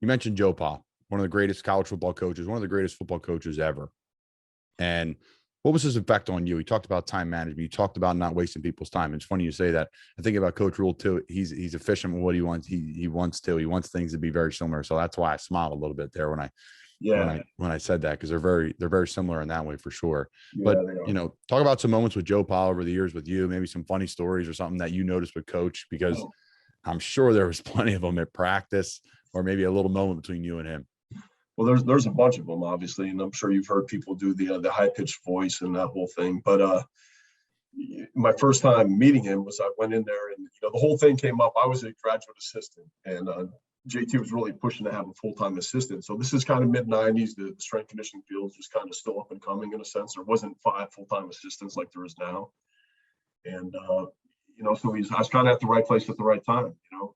you mentioned Joe Pa, one of the greatest college football coaches, one of the greatest football coaches ever. And what was his effect on you? He talked about time management. You talked about not wasting people's time. It's funny you say that. I think about Coach Rule too. He's efficient with what he wants. He wants things to be very similar. So that's why I smiled a little bit there when I said that, because they're very similar in that way for sure. Yeah, but talk about some moments with Joe Pa over the years with you, maybe some funny stories or something that you noticed with Coach, because I'm sure there was plenty of them at practice, or maybe a little moment between you and him. Well, there's a bunch of them, obviously, and I'm sure you've heard people do the high pitched voice and that whole thing. But my first time meeting him was I went in there, and the whole thing came up. I was a graduate assistant, and JT was really pushing to have a full-time assistant. So this is kind of mid-'90s. The strength conditioning field is just kind of still up and coming in a sense. There wasn't 5 full-time assistants like there is now, and so I was kind of at the right place at the right time,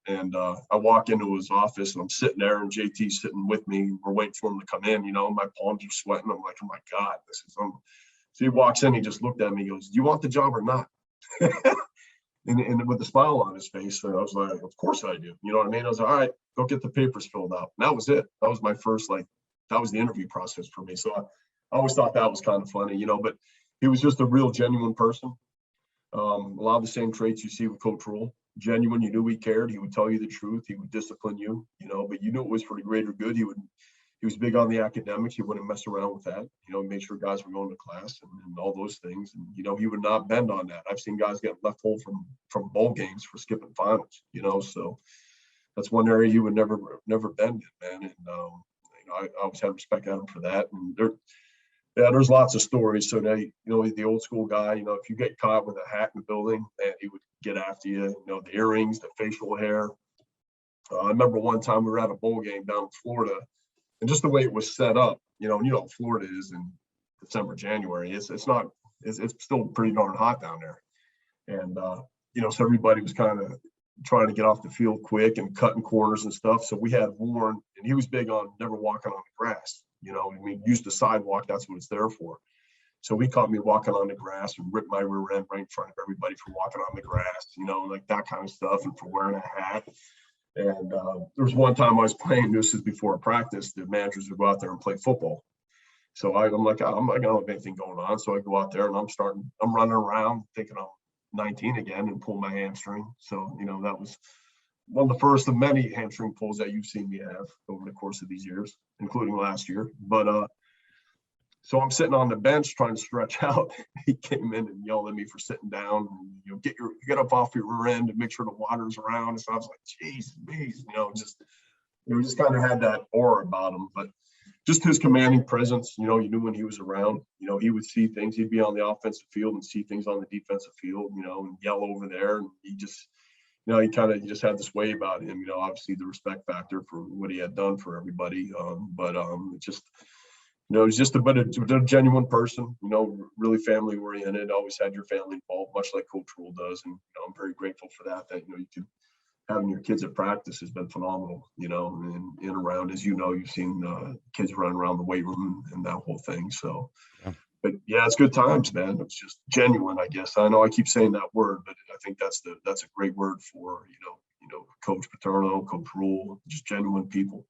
and I walk into his office and I'm sitting there, and JT's sitting with me. We're waiting for him to come in, my palms are sweating. I'm like, oh my God, this is so he walks in, he just looked at me, he goes, do you want the job or not? and with a smile on his face, I was like, of course I do. You know what I mean? I was like, all right, go get the papers filled out. And that was it. That was my first, that was the interview process for me. So I always thought that was kind of funny, but he was just a real genuine person. A lot of the same traits you see with Coach Rule. Genuine, you knew he cared. He would tell you the truth. He would discipline you, but you knew it was for the greater good. He was big on the academics. He wouldn't mess around with that. He made sure guys were going to class and all those things. And, he would not bend on that. I've seen guys get left home from bowl games for skipping finals, so that's one area he would never bend in, man. And, I always had respect at him for that. And there's lots of stories. So now, the old school guy, if you get caught with a hat in the building, and he would get after you, the earrings, the facial hair. I remember one time we were at a bowl game down in Florida, and just the way it was set up, how Florida is in December, January, it's still pretty darn hot down there. And, so everybody was kind of trying to get off the field quick and cutting corners and stuff. So we had Warren, and he was big on never walking on the grass. Use the sidewalk. That's what it's there for. So he caught me walking on the grass and ripped my rear end right in front of everybody for walking on the grass, like that kind of stuff, and for wearing a hat. And there was one time I was playing, this is before a practice, the managers would go out there and play football. So I'm like, I'm not going to have anything going on. So I go out there and I'm running around thinking I'm 19 again and pull my hamstring. So, that was one of the first of many hamstring pulls that you've seen me have over the course of these years, including last year. But so I'm sitting on the bench trying to stretch out. He came in and yelled at me for sitting down. And, get up off your rear end and make sure the water's around. And so I was like, geez, just kind of had that aura about him. But just his commanding presence, you knew when he was around. He would see things. He'd be on the offensive field and see things on the defensive field, and yell over there. And he just, he just had this way about him. Obviously the respect factor for what he had done for everybody. But it just. He's just a genuine person, really family oriented, always had your family involved, much like Coach Rule does. And, I'm very grateful for that, you could having your kids at practice has been phenomenal, and in around, as you've seen kids running around the weight room and that whole thing. So, but yeah, it's good times, man. It's just genuine, I guess. I know I keep saying that word, but I think that's a great word for, Coach Paterno, Coach Rule, just genuine people.